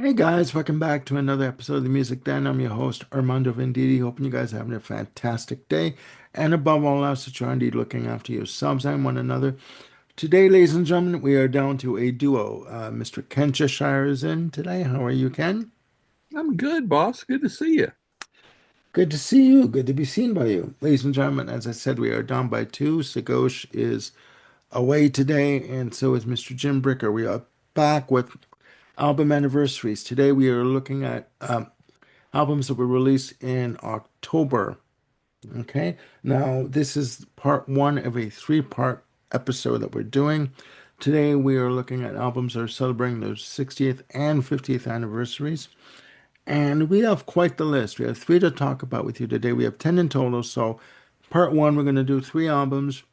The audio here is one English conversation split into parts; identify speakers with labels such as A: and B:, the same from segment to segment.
A: Hey guys, welcome back to another episode of the Music Den. I'm your host, Armando Venditti. Hoping you guys are having a fantastic day. And above all else, that you're indeed looking after yourselves and one another. Today, ladies and gentlemen, we are down to a duo. Mr. Ken Cheshire is in today. How are you, Ken?
B: I'm good, boss. Good to see you.
A: Good to see you. Good to be seen by you. Ladies and gentlemen, as I said, we are down by two. Sagosh is away today, and so is Mr. Jim Bricker. We are back with album anniversaries. Today, we are looking at albums that were released in October. Okay, now this is part one of a three-part episode that we're doing. Today we are looking at albums that are celebrating their 60th and 50th anniversaries. And we have quite the list. We have three to talk about with you today. We have 10 in total. So, part one, we're going to do three albums.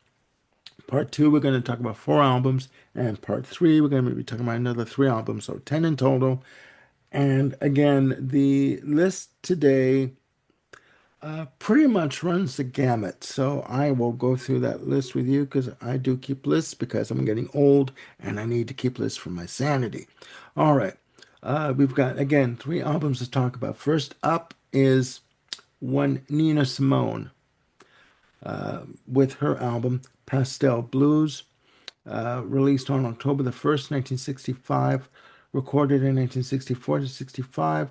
A: Part two, we're going to talk about four albums. And part three, we're going to be talking about another three albums. So, 10 in total. And again, the list today pretty much runs the gamut. So I will go through that list with you because I do keep lists because I'm getting old and I need to keep lists for my sanity. All right. We've got, again, three albums to talk about. First up is one Nina Simone with her album Pastel Blues, released on October the 1st, 1965, recorded in 1964 to 65,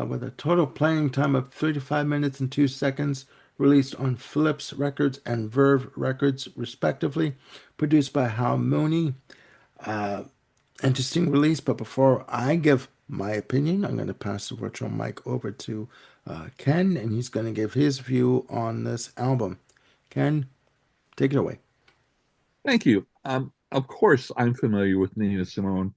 A: with a total playing time of 35 minutes and 2 seconds, released on Philips Records and Verve Records, respectively, produced by Hal Mooney. Interesting release, but before I give my opinion, I'm going to pass the virtual mic over to Ken, and he's going to give his view on this album. Ken, take it away.
B: Thank you. Of course, I'm familiar with Nina Simone.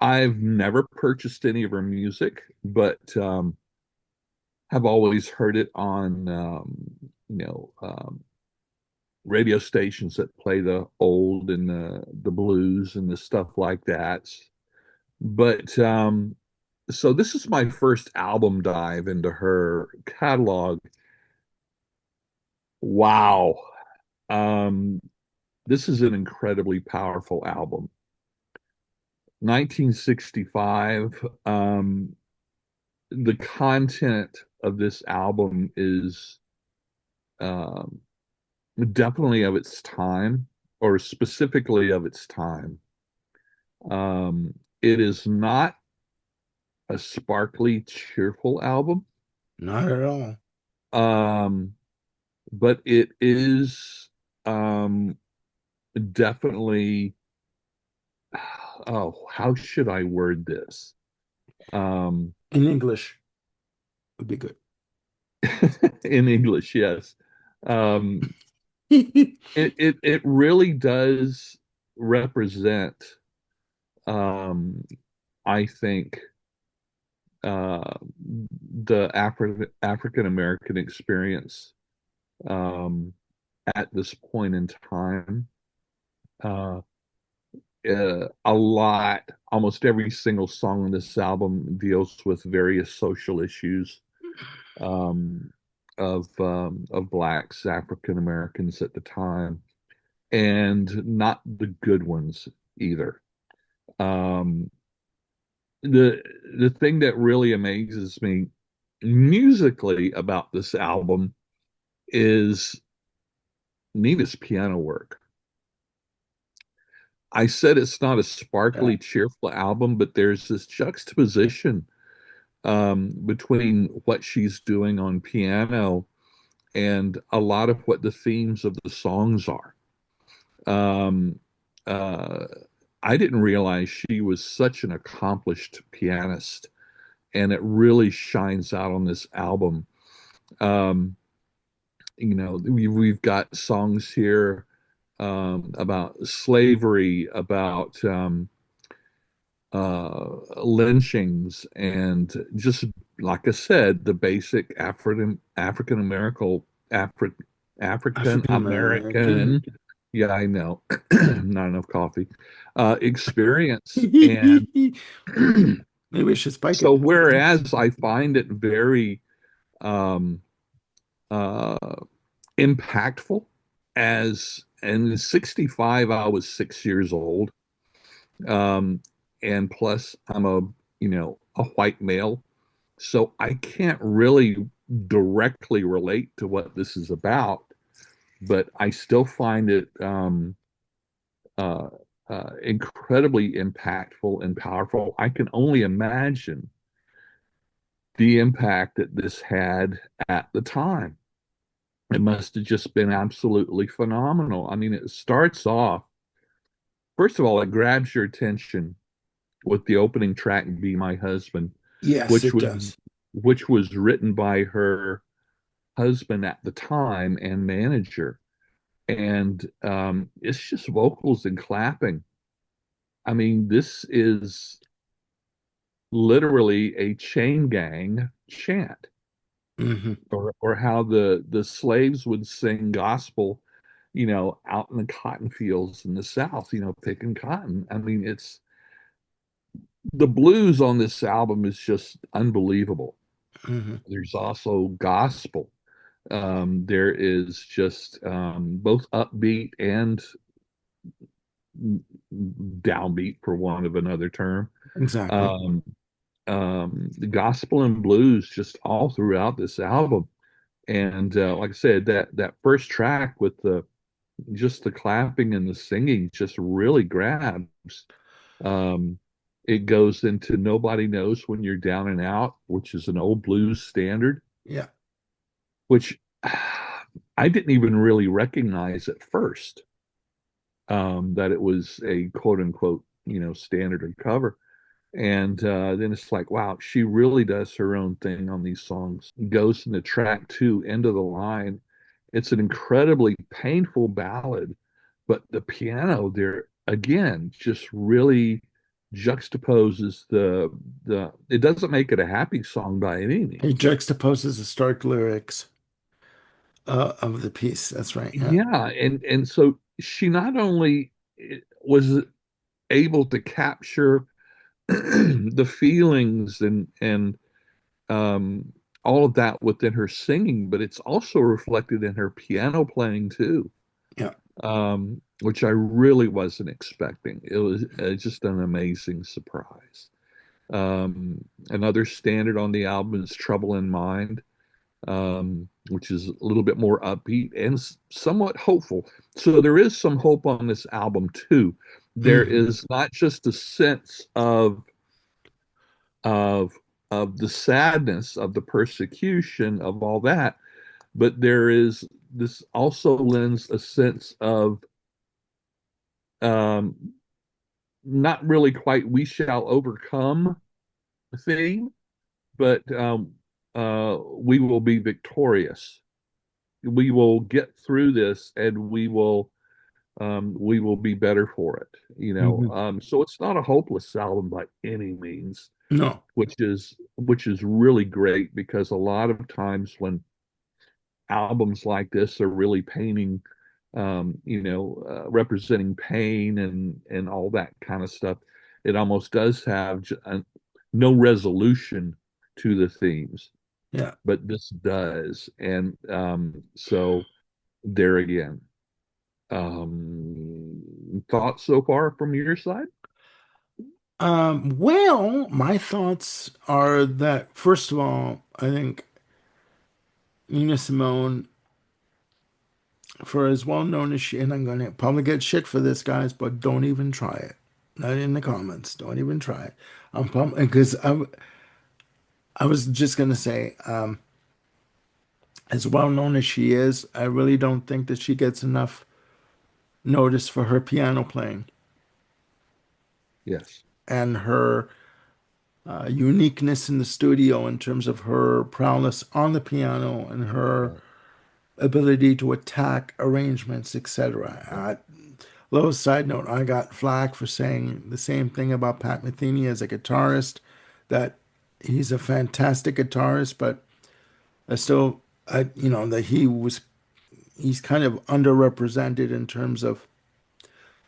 B: I've never purchased any of her music, but have always heard it on, you know, um, radio stations that play the old and the blues and the stuff like that. But so this is my first album dive into her catalog. Wow. Um, this is an incredibly powerful album. 1965. The content of this album is um, definitely of its time, or specifically of its time. It is not a sparkly, cheerful album,
A: Not at all.
B: um, but it is definitely, oh, how should I word this? Um,
A: In English would be good.
B: in English, yes. Um, it really does represent, um, I think, uh, the African American experience um, at this point in time. Uh, a lot, almost every single song on this album deals with various social issues um, of blacks, African Americans at the time, and not the good ones either. Um, the the thing that really amazes me musically about this album is Nina's piano work. I said it's not a
A: Yeah.
B: sparkly, cheerful album, but there's this juxtaposition between what she's doing on piano and a lot of what the themes of the songs are. Um, uh, I didn't realize she was such an accomplished pianist, and it really shines out on this album. Um, we've got songs here about slavery, about lynchings, and just like I said, the basic African American Afri African
A: African American.
B: American, yeah, I know, not enough coffee, experience. And
A: Maybe we should spike
B: so
A: it.
B: whereas I find it very um, uh, impactful, as and in 65 I was 6 years old, um, and plus I'm a white male, so I can't really directly relate to what this is about, but I still find it uh, incredibly impactful and powerful. I can only imagine the impact that this had at the time. It must have just been absolutely phenomenal. I mean, it starts off, first of all, it grabs your attention with the opening track, Be My Husband,
A: Yes,
B: which
A: it
B: was
A: does.
B: which was written by her husband at the time and manager. And it's just vocals and clapping. I mean, this is literally a chain gang chant,
A: Hmm.
B: or how the slaves would sing gospel, out in the cotton fields in the South, picking cotton. I mean, it's the blues on this album is just unbelievable.
A: Hmm.
B: There's also gospel. There is just both upbeat and downbeat, for want of another term.
A: Exactly.
B: Um, the gospel and blues just all throughout this album. And like I said, that first track with the just the clapping and the singing just really grabs. Um, it goes into Nobody Knows When You're Down and Out, which is an old blues standard,
A: Yeah.
B: which I didn't even really recognize at first, that it was a quote unquote, standard or cover. And then it's like, wow, she really does her own thing on these songs. Goes into track two, End of the Line. It's an incredibly painful ballad, but the piano there again just really juxtaposes it doesn't make it a happy song by any
A: He
B: means.
A: juxtaposes the stark lyrics of the piece. That's right. Yeah.
B: Yeah, and so she not only was able to capture the feelings and um, all of that within her singing, but it's also reflected in her piano playing too,
A: Yeah.
B: which I really wasn't expecting. It was just an amazing surprise. Another standard on the album is Trouble in Mind, which is a little bit more upbeat and somewhat hopeful. So there is some hope on this album too. There
A: Hmm.
B: is not just a sense of of the sadness of the persecution of all that, but there is this also lends a sense of um, not really quite we shall overcome theme, but we will be victorious. We will get through this, and we will be better for it.
A: Hmm.
B: So it's not a hopeless album by any means,
A: No.
B: which is really great because a lot of times when albums like this are really painting, representing pain and all that kind of stuff, it almost does have no resolution to the themes,
A: Yeah.
B: but this does. And so there again, thoughts so far from your side?
A: Well, my thoughts are that first of all, I think Nina Simone, for as well known as she, and I'm gonna probably get shit for this, guys, but don't even try it. Not in the comments. Don't even try it. I'm probably because I was just gonna say, as well known as she is, I really don't think that she gets enough notice for her piano playing
B: Yes.
A: and her uniqueness in the studio in terms of her prowess on the piano and her
B: Right.
A: ability to attack arrangements, etc. Little side note, I got flack for saying the same thing about Pat Metheny as a guitarist, that he's a fantastic guitarist, but that he's kind of underrepresented in terms of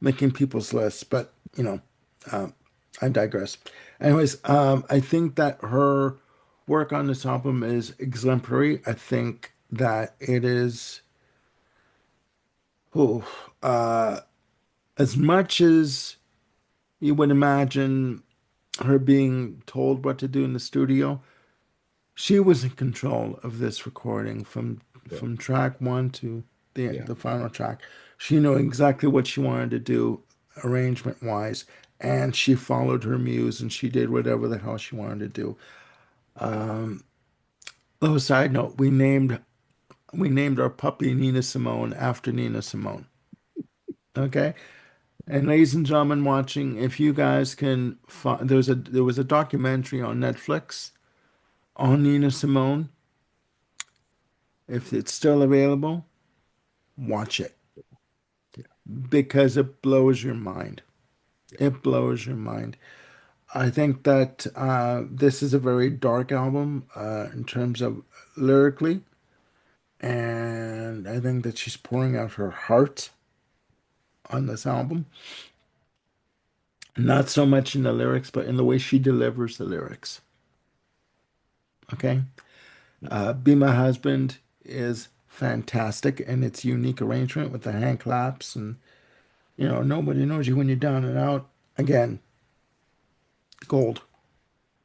A: making people's lists, but um, I digress. Anyways, I think that her work on this album is exemplary. I think that it is, oh, as much as you would imagine. her being told what to do in the studio. She was in control of this recording
B: Yeah.
A: from track one to
B: Yeah.
A: the final track. She knew exactly what she wanted to do arrangement wise, and she followed her muse and she did whatever the hell she wanted to do. Little side note, we named our puppy Nina Simone after Nina Simone. Okay? And ladies and gentlemen watching, if you guys can find, there was a documentary on Netflix on Nina Simone. If it's still available, watch it
B: Yeah.
A: because it blows your mind.
B: Yeah.
A: It blows your mind. I think that this is a very dark album in terms of lyrically, and I think that she's pouring out her heart on this album. Not so much in the lyrics, but in the way she delivers the lyrics. Okay. Be My Husband is fantastic and its unique arrangement with the hand claps and, nobody knows you when you're down and out. Again, gold,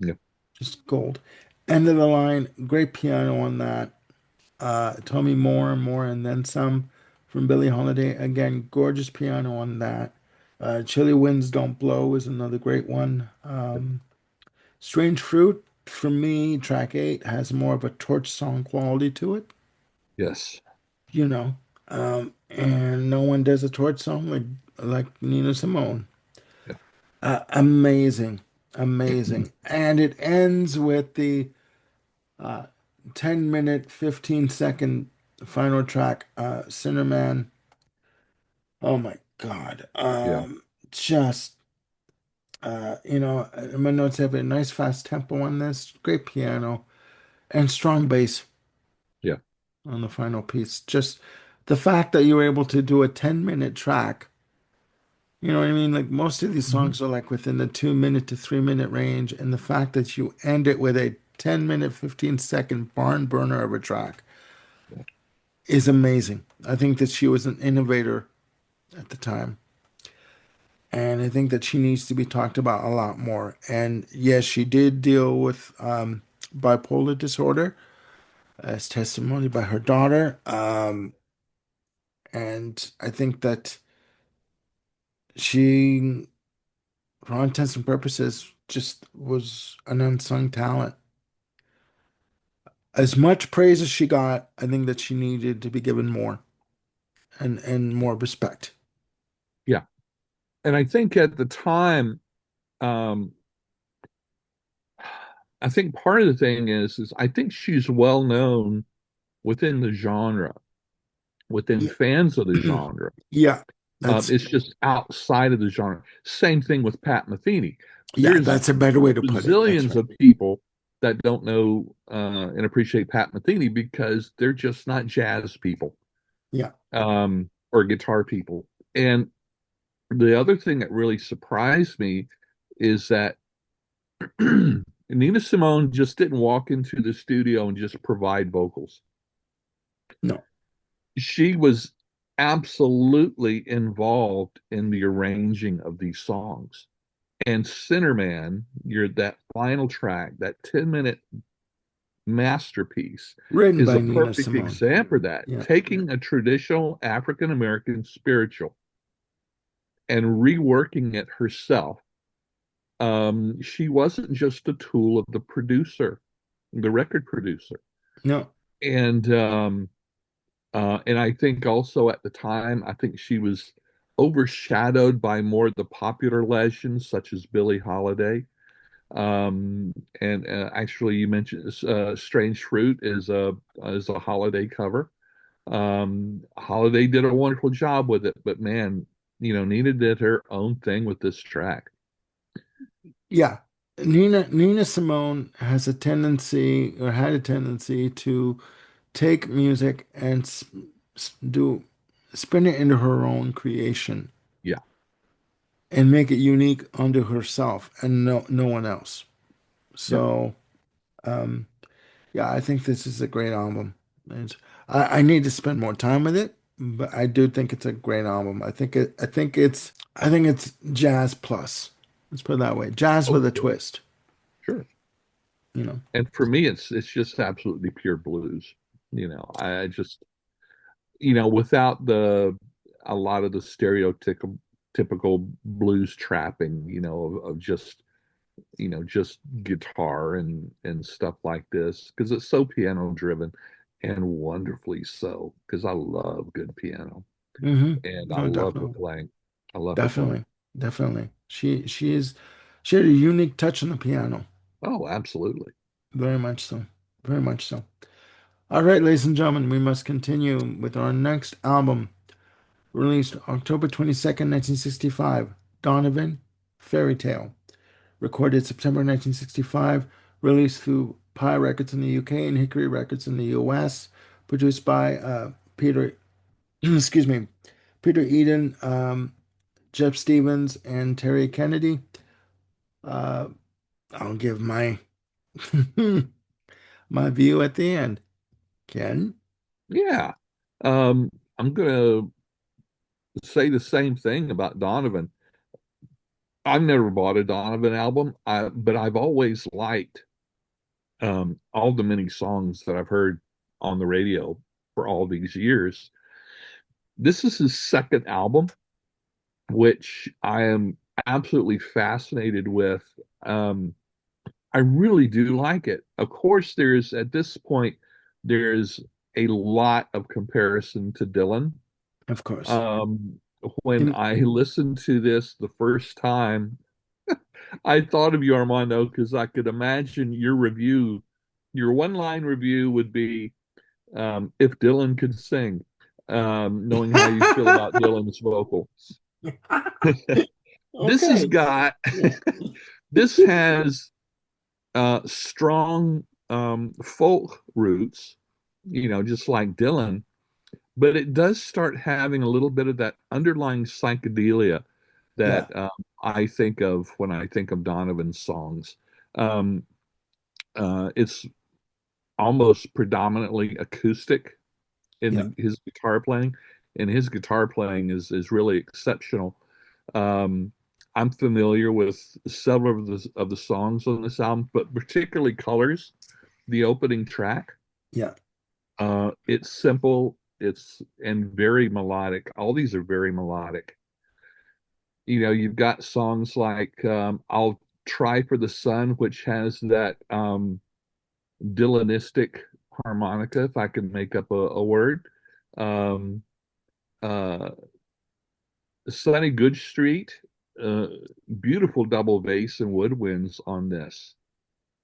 B: Yeah.
A: just gold. End of the line, great piano on that. Tell Me More and More and Then Some from Billie Holiday. Again, gorgeous piano on that. Chilly Winds Don't Blow is another great one. Strange Fruit, for me, track eight has more of a torch song quality to it,
B: Yes.
A: you know. And no one does a torch song like Nina Simone.
B: Yeah.
A: Amazing, amazing. And it ends with the uh, 10-minute, 15-second final track, Sinnerman. Oh my God.
B: Yeah.
A: Just, my notes have a nice fast tempo on this, great piano, and strong bass
B: Yeah.
A: on the final piece. Just the fact that you were able to do a 10-minute track, you know what I mean? Like most of these
B: Mhm.
A: songs are like within the 2 minute to 3 minute range, and the fact that you end it with a 10-minute, 15-second barn burner of a track
B: Yeah.
A: is amazing. I think that she was an innovator at the time. And I think that she needs to be talked about a lot more. And yes, she did deal with bipolar disorder as testimony by her daughter. And I think that she, for all intents and purposes, just was an unsung talent. As much praise as she got, I think that she needed to be given more and more respect.
B: Yeah. And I think at the time, um, I think part of the thing is I think she's well known within the genre, within
A: Yeah,
B: fans of the genre.
A: yeah, that's
B: It's just outside of the genre. Same thing with Pat Metheny.
A: yeah,
B: There's
A: that's a better way to put it. That's
B: bazillions
A: right.
B: of people that don't know and appreciate Pat Metheny because they're just not jazz people
A: Yeah,
B: or guitar people. And the other thing that really surprised me is that Nina Simone just didn't walk into the studio and just provide vocals.
A: no,
B: She was absolutely involved in the arranging of these songs. And Sinnerman, you're that final track, that 10-minute masterpiece,
A: written
B: is
A: by
B: a
A: Nina
B: perfect
A: Simone.
B: example of that.
A: Yeah,
B: Taking a traditional African American spiritual and reworking it herself. She wasn't just a tool of the producer, the record producer.
A: no,
B: And I think also at the time, I think she was overshadowed by more of the popular legends such as Billie Holiday. And actually, you mentioned "Strange Fruit" is a Holiday cover. Holiday did a wonderful job with it, but man, Nina did her own thing with this track.
A: yeah. Nina Simone has a tendency or had a tendency to take music and do spin it into her own creation
B: Yeah,
A: and make it unique unto herself and no one else.
B: yeah,
A: So, um, yeah, I think this is a great album. And I need to spend more time with it, but I do think it's a great album. I think it's jazz plus. Let's put it that way. Jazz
B: Oh,
A: with a
B: sure,
A: twist,
B: sure.
A: you know.
B: And for me, it's just absolutely pure blues. I just without the a lot of the stereotypical typical blues trapping, of just guitar and stuff like this, because it's so piano driven and wonderfully so, because I love good piano
A: Hmm.
B: and I
A: No,
B: love her
A: definitely,
B: playing. I love her playing.
A: definitely, definitely. She had a unique touch on the piano.
B: Oh, absolutely.
A: Very much so. Very much so. All right, ladies and gentlemen, we must continue with our next album, released October 22nd, 1965. Donovan, Fairy Tale. Recorded September 1965. Released through Pi Records in the UK and Hickory Records in the US. Produced by Peter, excuse me, Peter Eden, Jeff Stevens, and Terry Kennedy. Uh, I'll give my my view at the end. Ken?
B: Yeah. I'm gonna say the same thing about Donovan. I've never bought a Donovan album, but I've always liked all the many songs that I've heard on the radio for all these years. This is his second album, which I am absolutely fascinated with. Um, I really do like it. Of course, at this point, there's a lot of comparison to Dylan.
A: Of course.
B: Um, when
A: In,
B: I listened to this the first time, I thought of you, Armando, because I could imagine your one line review would be, if Dylan could sing, knowing how you feel about Dylan's vocal. This has
A: okay.
B: got,
A: Yeah.
B: this has strong folk roots, just like Dylan, but it does start having a little bit of that underlying psychedelia that
A: Yeah.
B: I think of when I think of Donovan's songs. Um, it's almost predominantly acoustic in
A: Yeah.
B: his guitar playing, and his guitar playing is really exceptional. Um, I'm familiar with several of the songs on this album, but particularly Colors, the opening track.
A: Yeah.
B: It's simple, it's and very melodic. All these are very melodic. You've got songs like I'll Try for the Sun, which has that Dylanistic harmonica, if I can make up a word. Um, uh, Sunny Good Street, uh, beautiful double bass and woodwinds on this.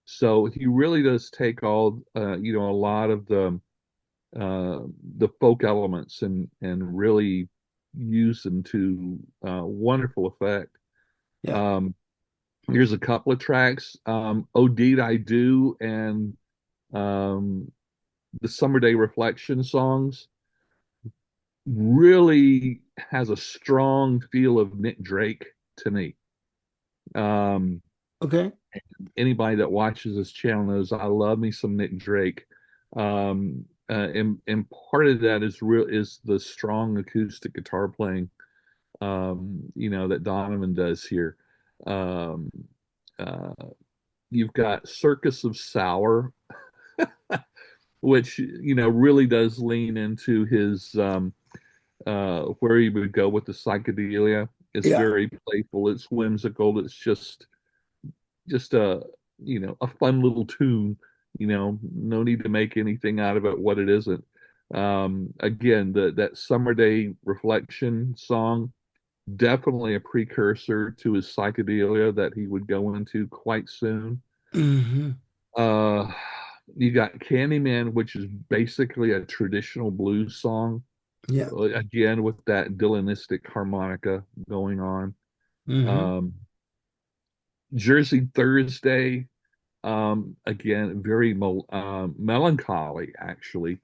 B: So he really does take a lot of the folk elements and really use them to wonderful effect.
A: Yeah.
B: Um, Here's a couple of tracks. Oh Deed I Do and um, the Summer Day Reflection songs really has a strong feel of Nick Drake to me. Um,
A: Okay.
B: Anybody that watches this channel knows I love me some Nick Drake. And part of that is the strong acoustic guitar playing, that Donovan does here. Um, uh, you've got Circus of Sour, which really does lean into his where he would go with the psychedelia. It's
A: Yeah.
B: very playful, it's whimsical, it's just a fun little tune. No need to make anything out of it what it isn't. Again, that Summer Day Reflection song, definitely a precursor to his psychedelia that he would go into quite soon.
A: Hmm.
B: Uh, you got Candyman, which is basically a traditional blues song,
A: Yeah.
B: again with that Dylanistic harmonica going on.
A: Hmm.
B: Um, Jersey Thursday, again, very melancholy, actually,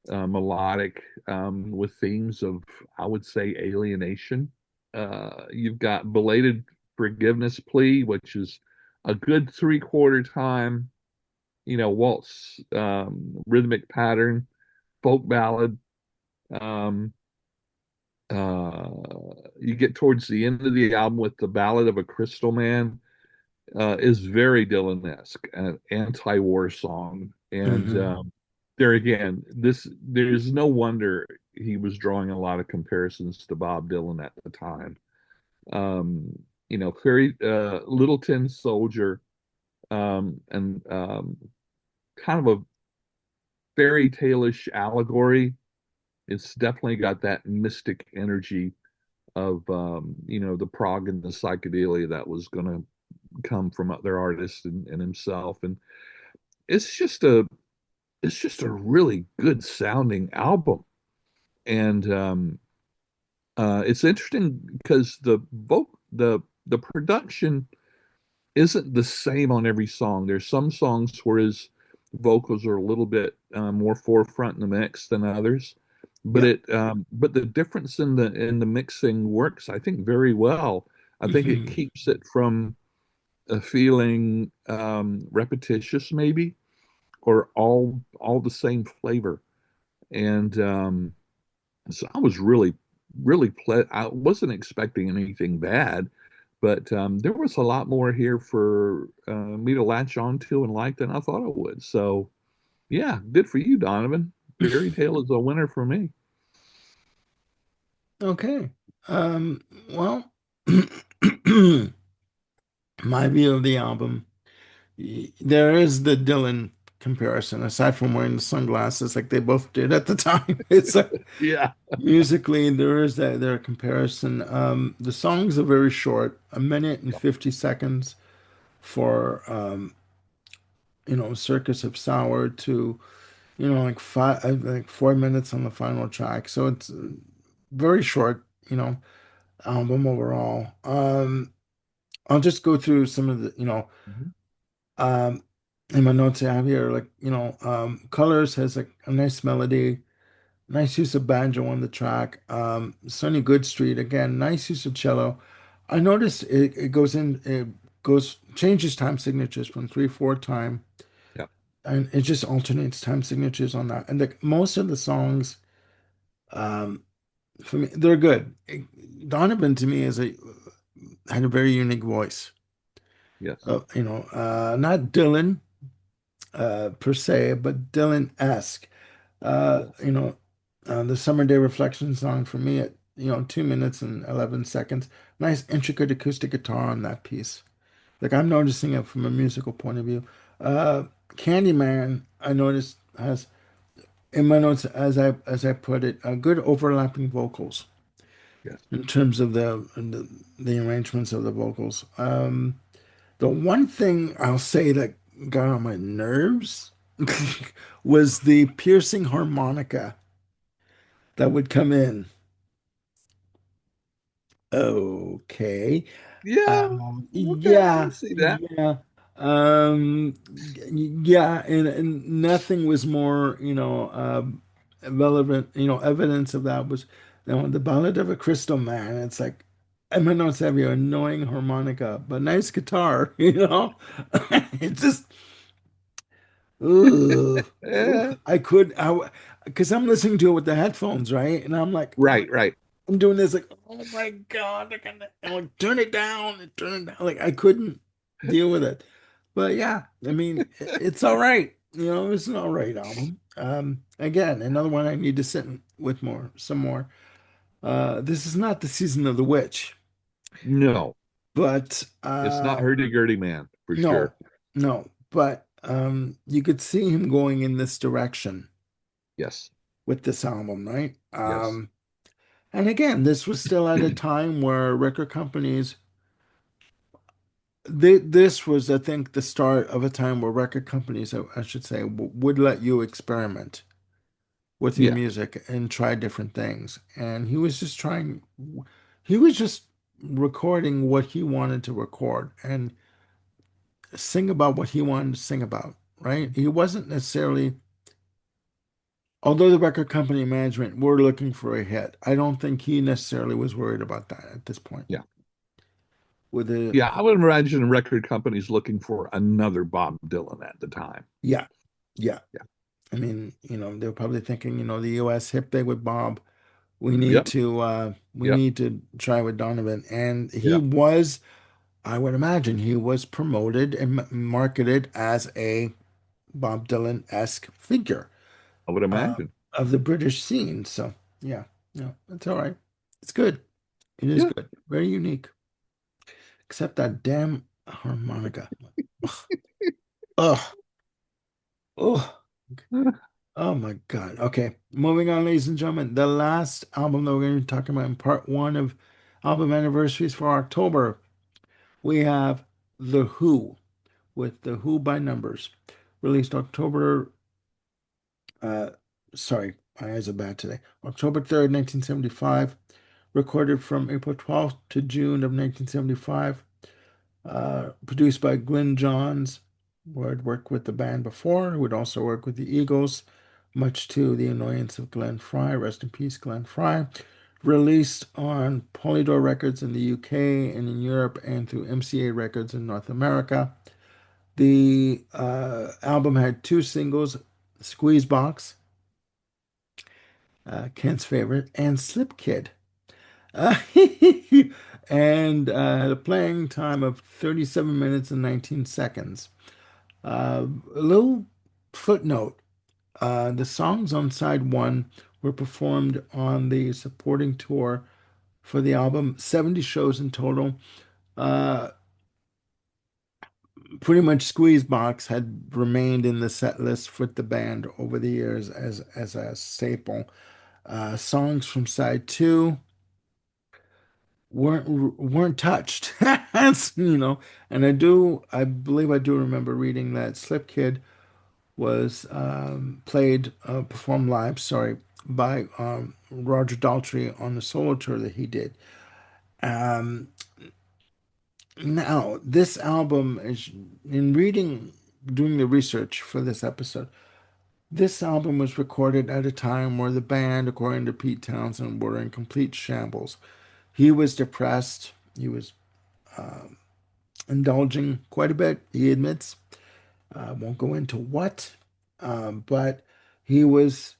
B: melodic, with themes of, I would say, alienation. You've got Belated Forgiveness Plea, which is a good three-quarter time, waltz, rhythmic pattern, folk ballad. Um, uh, you get towards the end of the album with the Ballad of a Crystal Man, is very Dylan-esque, an anti-war song. And
A: Hmm.
B: there again, there's no wonder he was drawing a lot of comparisons to Bob Dylan at the time. Very Little Tin Soldier, and kind of a fairy tale-ish allegory. It's definitely got that mystic energy of the prog and the psychedelia that was going to come from other artists and himself. And it's just a it's just a really good sounding album. And it's interesting because the production isn't the same on every song. There's some songs where his vocals are a little bit more forefront in the mix than others, but
A: Yeah.
B: the difference in the mixing works, I think, very well. I think it
A: Hmm.
B: keeps it from feeling repetitious, maybe, or all the same flavor. And so I was I wasn't expecting anything bad, but there was a lot more here for me to latch onto and like than I thought it would. So yeah, good for you, Donovan. Fairy Tale is a winner for me.
A: Okay. Well, my view of the album, there is the Dylan comparison, aside from wearing the sunglasses like they both did at the time. It's like
B: Yeah.
A: musically, there is that there comparison. The songs are very short, a minute and
B: Yeah.
A: 50 seconds for Circus of Sour to, like 4 minutes on the final track. So it's very short, album overall. I'll just go through some of the,
B: Mhm.
A: um, in my notes I have here, like, Colors has like a nice melody, nice use of banjo on the track. Sonny Goodstreet, again, nice use of cello. I noticed it goes, changes time signatures from 3/4 time,
B: Yeah.
A: and it just alternates time signatures on that. And most of the songs, um, for me, they're good. Donovan to me had a very unique voice.
B: Yes.
A: Not Dylan per se, but Dylan-esque.
B: Yes.
A: The Summer Day Reflection song for me at 2 minutes and 11 seconds. Nice intricate acoustic guitar on that piece. Like I'm noticing it from a musical point of view. Uh, Candyman, I noticed has in my notes as I put it, good overlapping vocals
B: Yes.
A: in terms of the arrangements of the vocals. The one thing I'll say that got on my nerves was the piercing harmonica that would come in. Okay.
B: Yeah. Okay. I can
A: Yeah,
B: see that.
A: yeah. Yeah, and nothing was more, relevant, evidence of that was, the Ballad of a Crystal Man. It's like, I might not have your annoying harmonica, but nice guitar, It just, ugh,
B: Eh,
A: because I'm listening to it with the headphones, right? And I'm like,
B: right. Right.
A: I'm doing this like, oh my God, I'm like, turn it down and turn it down. Like I couldn't deal with it. But yeah, I mean, it's all right. It's an all right album. Again, another one I need to sit with some more. This is not the season of the witch,
B: No,
A: but
B: it's not hurdy-gurdy man for
A: no,
B: sure.
A: no, but you could see him going in this direction
B: Yes.
A: with this album, right?
B: Yes.
A: And again, this was still at a time where record companies this was, I think, the start of a time where record companies, I should say, would let you experiment with your
B: Yeah.
A: music and try different things. And he was just recording what he wanted to record and sing about what he wanted to sing about, right? He wasn't necessarily, although the record company management were looking for a hit, I don't think he necessarily was worried about that at this point.
B: Yeah.
A: With the,
B: Yeah, I would imagine record companies looking for another Bob Dylan at the time.
A: yeah, yeah.
B: Yeah.
A: I mean, they were probably thinking, the US hit big with Bob.
B: Yep.
A: we
B: Yep.
A: need to try with Donovan. And he
B: Yeah.
A: was, I would imagine, he was promoted and marketed as a Bob Dylan-esque figure
B: I would
A: uh,
B: imagine.
A: of the British scene. So yeah, no, that's all right. It's good. It is
B: Yeah.
A: good. Very unique. Except that damn harmonica. Ugh. Ugh. Ugh. Oh my God. Okay. Moving on, ladies and gentlemen. The last album that we're going to be talking about in part one of album anniversaries for October, we have The Who with The Who by Numbers, released October, uh, sorry, my eyes are bad today. October 3rd, 1975, recorded from April 12th to June of 1975. Produced by Glenn Johns, who had worked with the band before, who would also work with the Eagles, much to the annoyance of Glenn Fry. Rest in peace, Glenn Fry. Released on Polydor Records in the UK and in Europe and through MCA Records in North America. The album had two singles, Squeeze Box, Kent's favorite, and Slip Kid. Uh, and had a playing time of 37 minutes and 19 seconds. A little footnote, the songs on side one were performed on the supporting tour for the album, 70 shows in total. Uh, Pretty much Squeezebox had remained in the set list with the band over the years as a staple. Songs from side two weren't touched. As, and I believe I do remember reading that Slip Kid was performed live, sorry, by Roger Daltrey on the solo tour that he did. Um, Now, this album is, in reading, doing the research for this episode, this album was recorded at a time where the band, according to Pete Townsend, were in complete shambles. He was depressed. He was indulging quite a bit, he admits. I won't go into what, but he was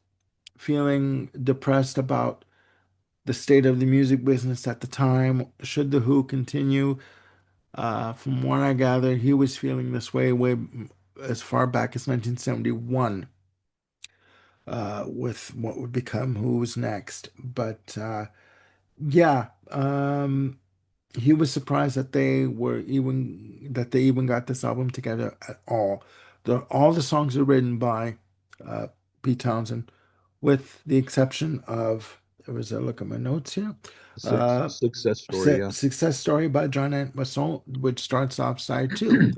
A: feeling depressed about the state of the music business at the time. Should The Who continue? From what I gather, he was feeling this way as far back as 1971, with what would become Who's Next. But yeah, he was surprised that they even got this album together at all. All the songs are written by uh, Pete Townsend, with the exception of, there was a look at my notes here. Uh,
B: Success story. Yeah.
A: Success Story by John Entwistle, which starts off side two.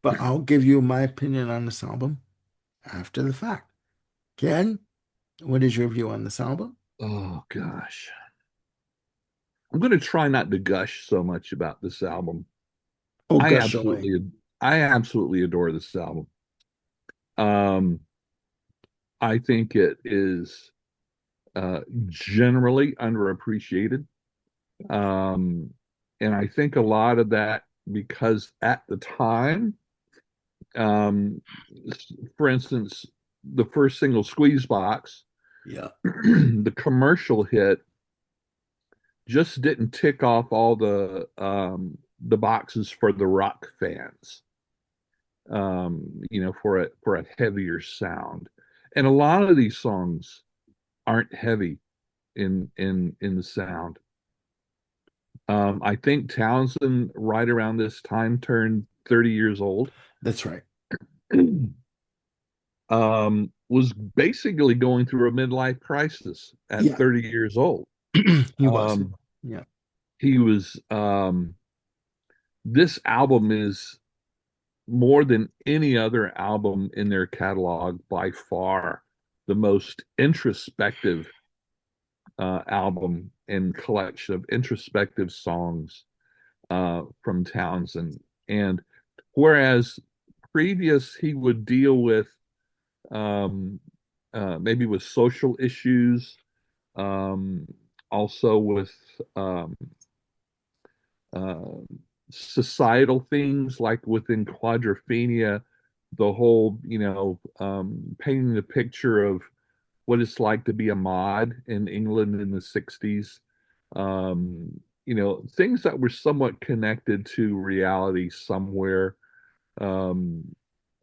A: But I'll give you my opinion on this album after the fact. Ken, what is your view on this album?
B: Oh gosh. I'm going to try not to gush so much about this album.
A: Oh,
B: I
A: gush away.
B: absolutely, I absolutely adore this album. Um, I think it is generally underappreciated. Um, and I think a lot of that because at the time, um, for instance, the first single, Squeeze Box,
A: Yeah,
B: the commercial hit just didn't tick off all the boxes for the rock fans, for a heavier sound. And a lot of these songs aren't heavy in the sound. I think Townsend, right around this time, turned 30 years old.
A: that's right.
B: Was basically going through a midlife crisis at
A: Yeah,
B: 30 years old.
A: he was.
B: Um,
A: Yeah,
B: he was, this album is more than any other album in their catalog by far the most introspective album and collection of introspective songs from Townsend. And whereas previous he would deal with um, maybe with social issues, um, also with um, uh, societal things like within Quadrophenia, the whole, painting the picture of what it's like to be a mod in England in the 60s. Things that were somewhat connected to reality somewhere. Um,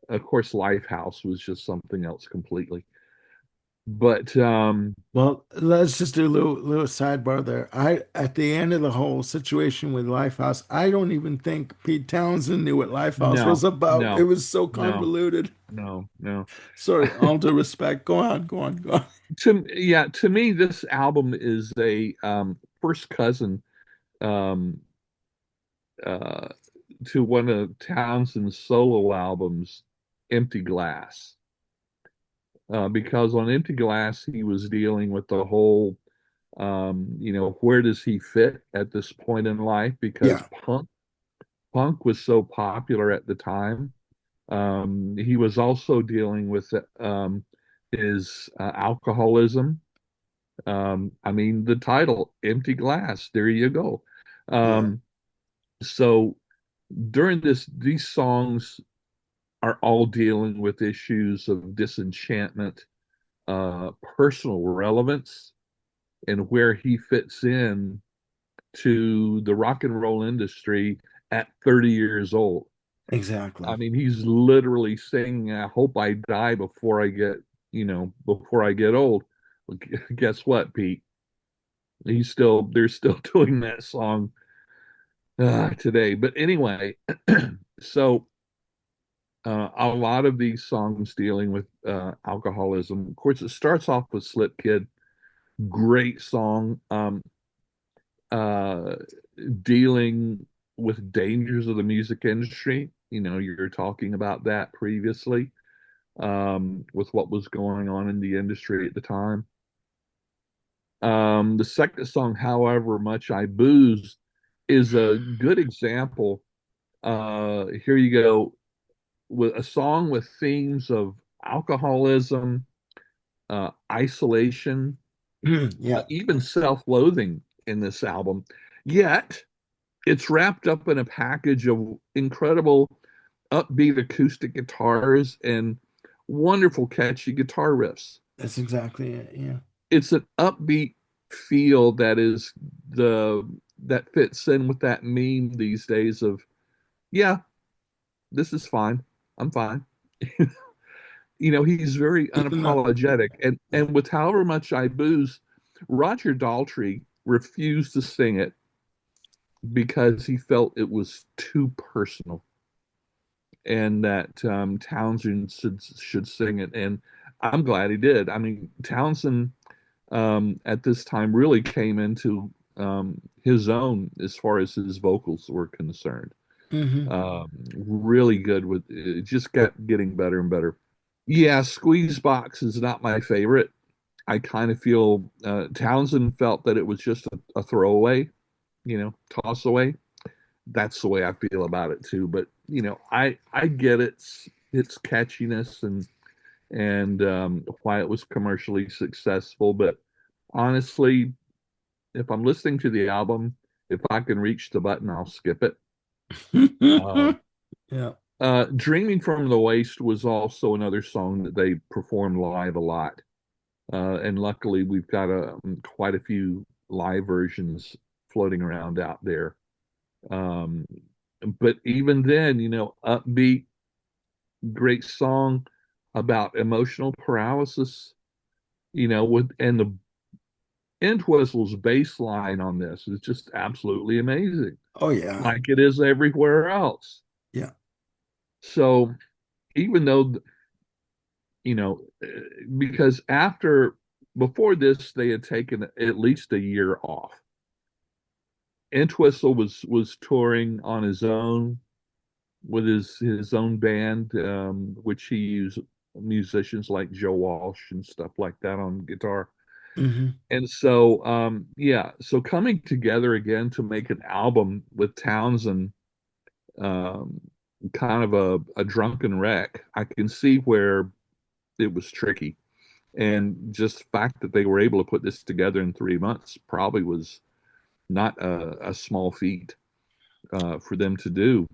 B: of course, Lifehouse was just something else completely. But
A: Well, let's just do a little sidebar there. I At the end of the whole situation with Lifehouse, I don't even think Pete Townsend knew what Lifehouse was
B: no,
A: about. It
B: no,
A: was so
B: no,
A: convoluted.
B: no.
A: Sorry, all due respect. Go on, go on, go on.
B: To me, this album is a first cousin um, uh, to one of Townsend's solo albums, Empty Glass. Because on Empty Glass, he was dealing with the whole, where does he fit at this point in life? Because
A: Yeah,
B: punk was so popular at the time. He was also dealing with his alcoholism. I mean, the title, Empty Glass, there you go.
A: yeah,
B: Um, so during these songs are all dealing with issues of disenchantment, personal relevance, and where he fits in to the rock and roll industry at 30 years old. I
A: exactly.
B: mean, he's literally saying, I hope I die before I get old. Well, guess what, Pete? They're still doing that song today. But anyway, so a lot of these songs dealing with alcoholism. Of course, it starts off with Slip Kid, great song, uh, dealing with dangers of the music industry. You're talking about that previously, with what was going on in the industry at the time. The second song, However Much I Booze, is a good example. Here you go with a song with themes of alcoholism, isolation,
A: Yeah,
B: even self-loathing in this album. Yet it's wrapped up in a package of incredible upbeat acoustic guitars and wonderful catchy guitar riffs.
A: that's exactly it. Yeah.
B: It's an upbeat feel the that fits in with that meme these days of, yeah, this is fine. I'm fine. He's very
A: No,
B: unapologetic. And with However Much I Booze, Roger Daltrey refused to sing it because he felt it was too personal and that Townsend should sing it. And I'm glad he did. I mean, Townsend at this time really came into his own as far as his vocals were concerned.
A: hmm
B: Really good with it, just kept getting better and better. Yeah, Squeeze Box is not my favorite. I kind of feel Townsend felt that it was just a throwaway, toss away. That's the way I feel about it too. But I get its catchiness and why it was commercially successful. But honestly, if I'm listening to the album, if I can reach the button, I'll skip it. Uh,
A: Yeah.
B: Dreaming from the Waste was also another song that they performed live a lot. And luckily, we've got quite a few live versions floating around out there. Um, but even then, upbeat, great song about emotional paralysis, and the Entwistle's bass line on this is just absolutely amazing,
A: Oh yeah.
B: like it is everywhere else.
A: Yeah.
B: So even though, because before this, they had taken at least a year off. Entwistle was touring on his own with his own band, which he used musicians like Joe Walsh and stuff like that on guitar.
A: hmm
B: And so, yeah, so coming together again to make an album with Townsend, um, kind of a drunken wreck, I can see where it was tricky. And just the fact that they were able to put this together in 3 months probably was not a small feat for them to do.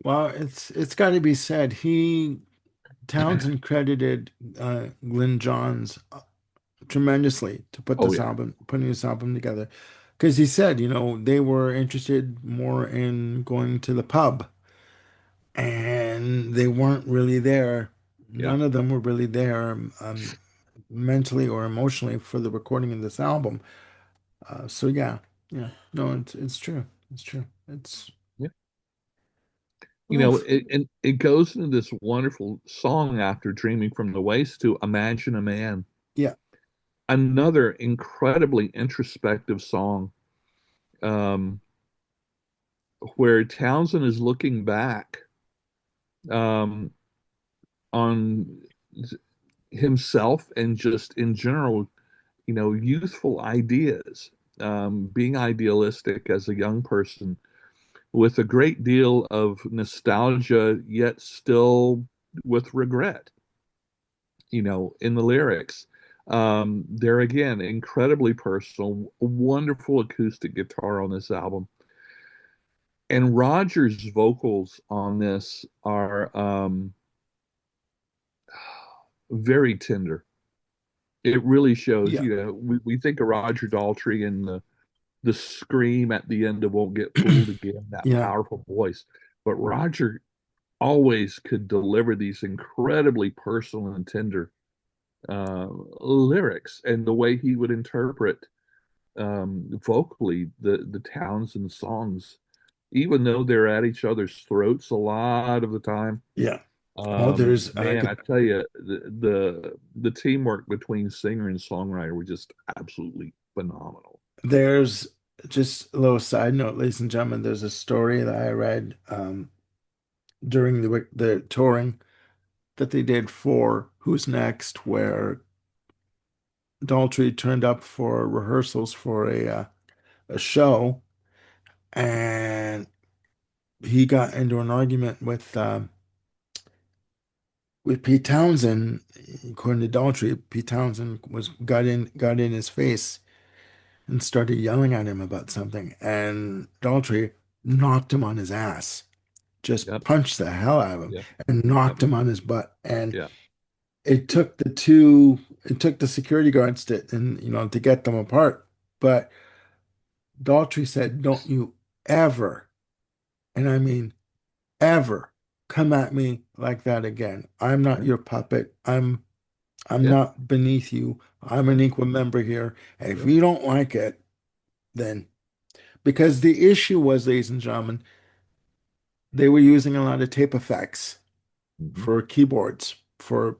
A: Well, it's got to be said. Townsend credited Glyn Johns tremendously to
B: Oh yeah,
A: putting this album together. Because he said, they were interested more in going to the pub and they weren't really there.
B: yeah,
A: None of them were really there mentally or emotionally for the recording of this album. So yeah, yeah, no, it's true. It's true. It's
B: yeah.
A: well,
B: It goes into this wonderful song after Dreaming from the Waste to Imagine a Man.
A: yeah,
B: Another incredibly introspective song, um, where Townsend is looking back, um, on himself and just in general, youthful ideas, being idealistic as a young person with a great deal of nostalgia, yet still with regret, in the lyrics. They're again incredibly personal, wonderful acoustic guitar on this album. And Roger's vocals on this are very tender. It really shows,
A: yeah,
B: we think of Roger Daltrey and the scream at the end of Won't Get Fooled Again, that
A: yeah,
B: powerful voice. But Roger always could deliver these incredibly personal and tender lyrics, and the way he would interpret vocally the Townsend songs, even though they're at each other's throats a lot of the time.
A: yeah. Well, there's
B: Man, I tell you, the teamwork between singer and songwriter were just absolutely phenomenal.
A: there's just a little side note, ladies and gentlemen. There's a story that I read during the touring that they did for Who's Next, where Daltrey turned up for rehearsals for a show, and he got into an argument with Pete Townsend. According to Daltrey, Pete Townsend got in his face and started yelling at him about something, and Daltrey knocked him on his ass, just
B: Yep,
A: punched the hell out of him,
B: yep,
A: and
B: yep,
A: knocked him on his butt. And
B: yeah,
A: it took the security guards to get them apart. But Daltrey said, "Don't you ever, and I mean ever, come at me like that again. I'm not
B: yeah,
A: your puppet. I'm
B: yeah,
A: not beneath you. I'm an
B: yeah,
A: equal member here. And if
B: yeah.
A: you don't like it, then because the issue was, ladies and gentlemen, they were using a lot of tape effects
B: Hmm.
A: for keyboards for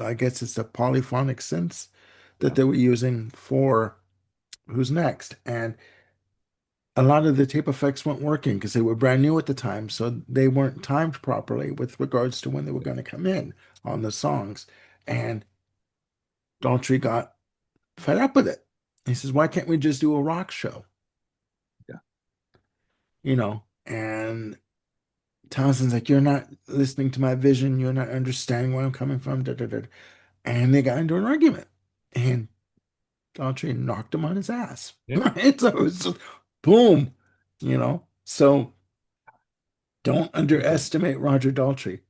A: I guess it's the polyphonic synths that
B: Yeah,
A: they were using for Who's Next. And a lot of the tape effects weren't working because they were brand new at the time, so they weren't timed properly with regards to when they were
B: yeah,
A: going to come in on the songs. And Daltrey got fed up with it. He says, "Why can't we just do a rock show?"
B: yeah,
A: And Townsend's like, "You're not listening to my vision. You're not understanding where I'm coming from." Da, da, da. And they got into an argument, and Daltrey knocked him on his ass.
B: yeah.
A: Right? So it was just boom. So don't
B: He's a
A: underestimate Roger Daltrey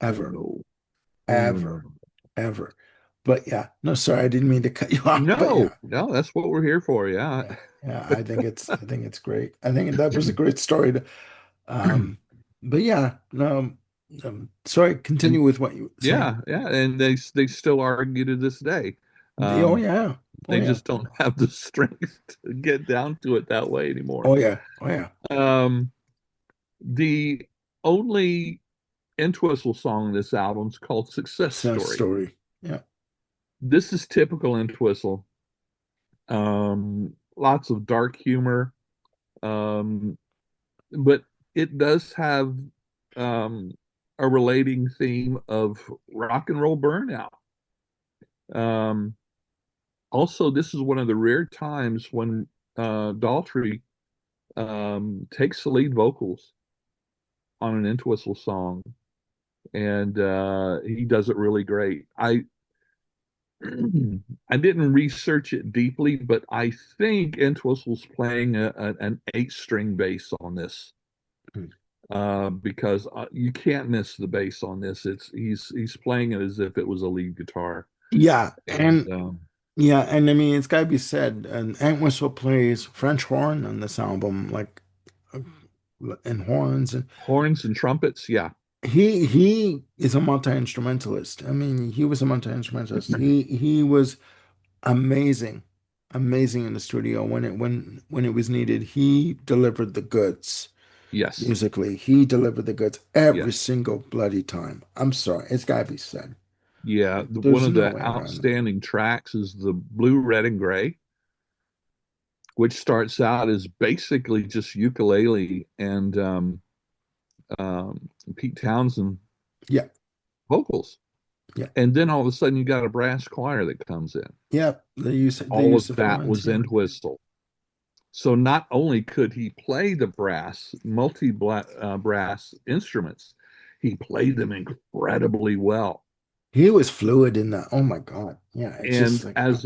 B: oh
A: ever,
B: no, oh no, no,
A: ever,
B: no.
A: ever. But yeah, no, sorry, I didn't mean to cut you off. But
B: No,
A: yeah,
B: no, that's what we're here for. Yeah.
A: yeah, yeah. I think it's great. I think that was a great story to, but yeah, no, sorry,
B: And
A: continue with what you were saying.
B: yeah, yeah, and they still argue to this day.
A: Oh
B: Um,
A: yeah, oh
B: they
A: yeah,
B: just don't have the strength to get down to it that way anymore.
A: oh yeah, oh yeah.
B: Um, the only Entwistle song in this album is called Success
A: Sad
B: Story.
A: story. Yeah,
B: This is typical Entwistle. Lots of dark humor, um, but it does have um, a relating theme of rock and roll burnout. Um, Also, this is one of the rare times when Daltrey takes the lead vocals on an Entwistle song, and he does it really great. I didn't research it deeply, but I think Entwistle's playing an eight-string bass on this, because you can't miss the bass on this. He's playing it as if it was a lead guitar,
A: yeah,
B: and
A: and Yeah, and I mean it's gotta be said, and Entwistle plays French horn on this album, like uh, and horns, and
B: Horns and trumpets, yeah,
A: he is a multi-instrumentalist. I mean, he was a multi-instrumentalist. He was amazing, amazing in the studio when it was needed. He delivered the goods
B: yes,
A: musically. He delivered the goods every
B: yes,
A: single bloody time. I'm sorry, it's gotta be said.
B: yeah. One
A: There's
B: of
A: no
B: the
A: way around it.
B: outstanding tracks is the Blue, Red, and Gray, which starts out as basically just ukulele and Pete Townsend
A: Yeah,
B: vocals.
A: yeah,
B: And then all of a sudden you got a brass choir that comes in.
A: yeah. They
B: All
A: use
B: of
A: the
B: that
A: horns.
B: was
A: Yeah,
B: Entwistle. So not only could he play the brass, brass instruments, he played them incredibly well.
A: he was fluid in that. Oh my God. Yeah, it's just
B: And
A: like,
B: as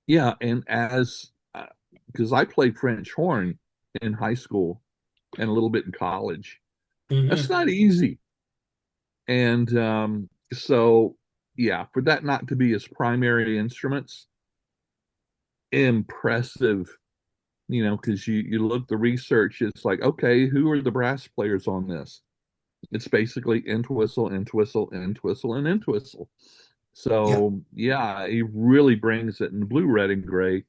B: yeah, and as because I played French horn in high school and a little bit in college. That's
A: mhm.
B: not easy. And so yeah, for that not to be his primary instruments, impressive. Because you look the research, it's like, okay, who are the brass players on this? It's basically Entwistle, Entwistle, Entwistle, and Entwistle.
A: Yeah,
B: So yeah, he really brings it in blue, red, and gray.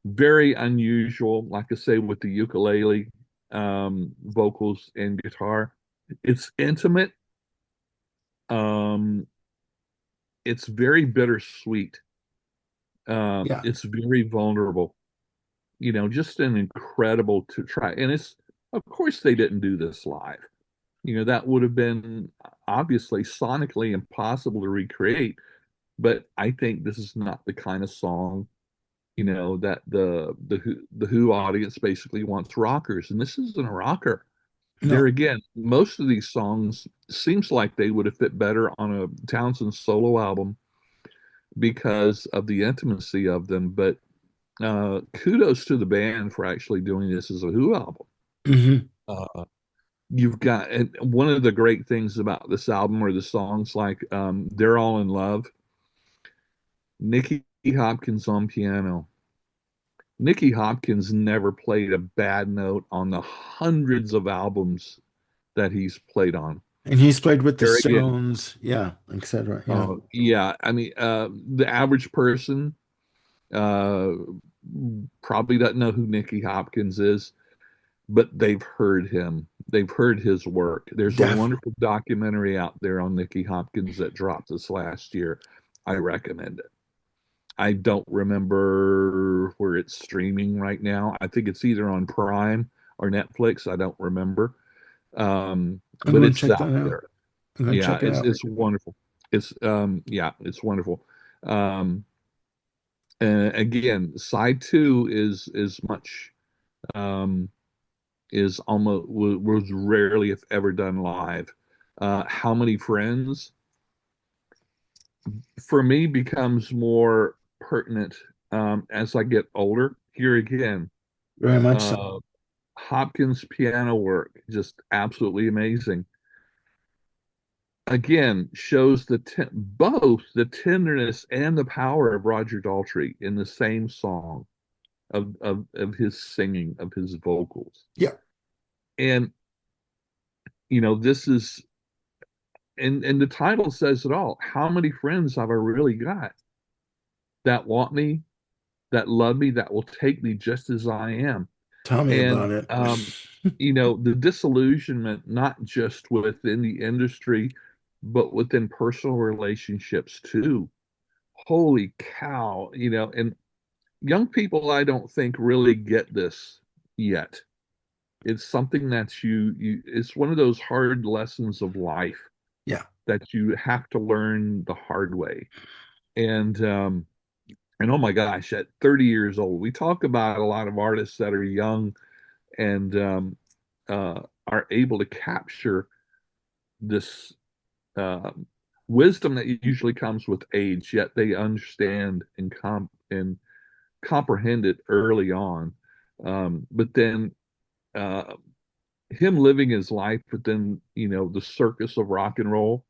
B: Very unusual, like I say, with the ukulele, vocals and guitar. It's intimate. Um, it's very bittersweet.
A: yeah.
B: It's very vulnerable. Just an incredible to try. And it's, of course, they didn't do this live. That would have been obviously sonically impossible to recreate. But I think this is not the kind of song, that the Who audience basically wants rockers, and this isn't a rocker. There
A: No.
B: again, most of these songs seems like they would have fit better on a Townsend solo album because of the intimacy of them. But kudos to the band for actually doing this as a Who album.
A: Hmm.
B: Uh, you've got, and one of the great things about this album are the songs like "They're All in Love," Nicky Hopkins on piano. Nicky Hopkins never played a bad note on the hundreds of albums that he's played on.
A: And he's played with the
B: There again,
A: Stones, yeah, etc. Yeah.
B: yeah, I mean, the average person uh, probably doesn't know who Nicky Hopkins is, but they've heard him. They've heard his work. There's a
A: Definitely.
B: wonderful documentary out there on Nicky Hopkins that dropped this last year. I recommend it. I don't remember where it's streaming right now. I think it's either on Prime or Netflix. I don't remember.
A: I'm
B: But
A: going to
B: it's
A: check
B: out
A: that out.
B: there.
A: I'm going to
B: Yeah,
A: check it
B: it's
A: out.
B: it's wonderful. It's yeah, it's wonderful. Um, Again, side two is much um is almost was rarely if ever done live. How Many Friends for me becomes more pertinent as I get older. Here again,
A: Very much so.
B: uh, Hopkins piano work just absolutely amazing. Again, shows both the tenderness and the power of Roger Daltrey in the same song of his singing of his vocals.
A: Yeah.
B: And this is and the title says it all. How many friends have I really got that want me, that love me, that will take me just as I am?
A: Tell me
B: And
A: about it.
B: the disillusionment not just within the industry, but within personal relationships too. Holy cow, and young people I don't think really get this yet. It's something that you it's one of those hard lessons of life
A: Yeah.
B: that you have to learn the hard way. And oh my gosh, at 30 years old, we talk about a lot of artists that are young and are able to capture this um, wisdom that usually comes with age, yet they understand and comprehend it early on. But then uh, him living his life within, the circus of rock and roll,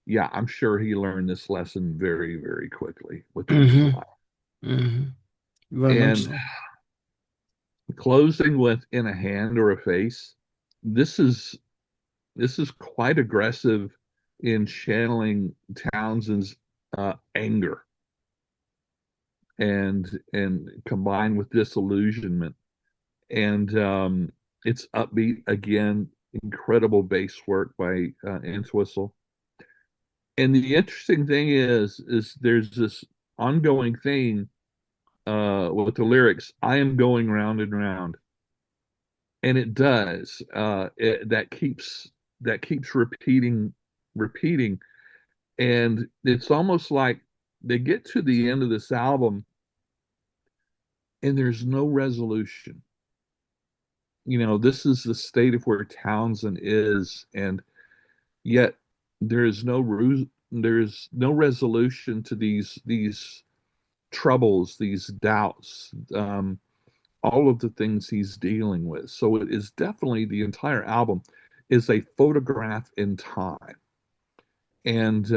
B: yeah, I'm sure he learned this lesson very, very quickly within his
A: Hmm.
B: life.
A: Hmm. Very much
B: And
A: so.
B: closing with "In a Hand or a Face," this is this is quite aggressive in channeling Townsend's anger and combined with disillusionment. And it's upbeat again, incredible bass work by Entwistle. And the interesting thing is there's this ongoing thing with the lyrics, "I am going round and round," and it does. That keeps repeating, and it's almost like they get to the end of this album and there's no resolution. This is the state of where Townsend is, and yet there is there's no resolution to these troubles, these doubts, all of the things he's dealing with. So it is definitely, the entire album is a photograph in time. And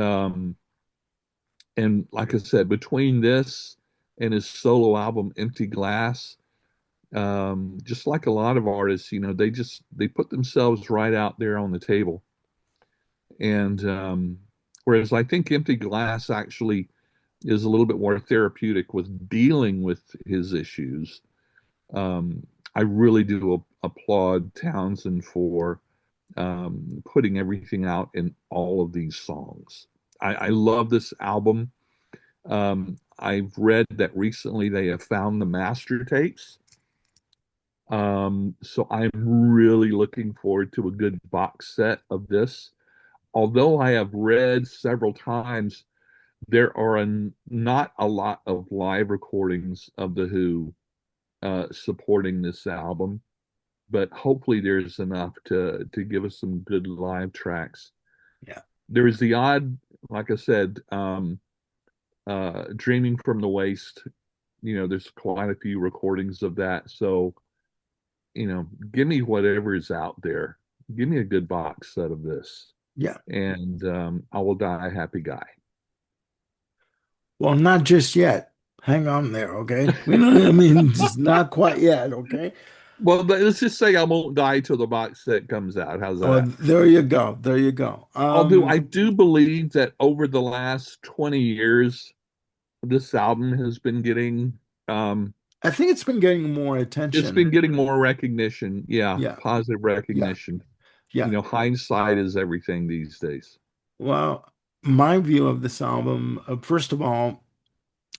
B: like I said, between this and his solo album Empty Glass, just like a lot of artists, they put themselves right out there on the table. And whereas I think Empty Glass actually is a little bit more therapeutic with dealing with his issues. Um, I really do applaud Townsend for putting everything out in all of these songs. I love this album. I've read that recently they have found the master tapes. So I'm really looking forward to a good box set of this. Although I have read several times, there are not a lot of live recordings of The Who supporting this album, but hopefully there's enough to give us some good live tracks.
A: Yeah.
B: There is the odd, like I said, Dreaming from the Waste. There's quite a few recordings of that. So, give me whatever is out there. Give me a good box set of this,
A: Yeah.
B: and I will die a happy guy.
A: Well, not just yet. Hang on there, okay? You know what I mean? Just not quite yet, okay?
B: Well, but let's just say I won't die till the box set comes out. How's
A: Oh,
B: that?
A: there you go. There you go.
B: Although I do believe that over the last 20 years, this album has been getting um
A: I think
B: it's
A: attention.
B: been getting more recognition. Yeah,
A: Yeah.
B: positive
A: Yeah.
B: recognition.
A: Yeah.
B: Hindsight is everything these days.
A: Well, my view of this album, first of all,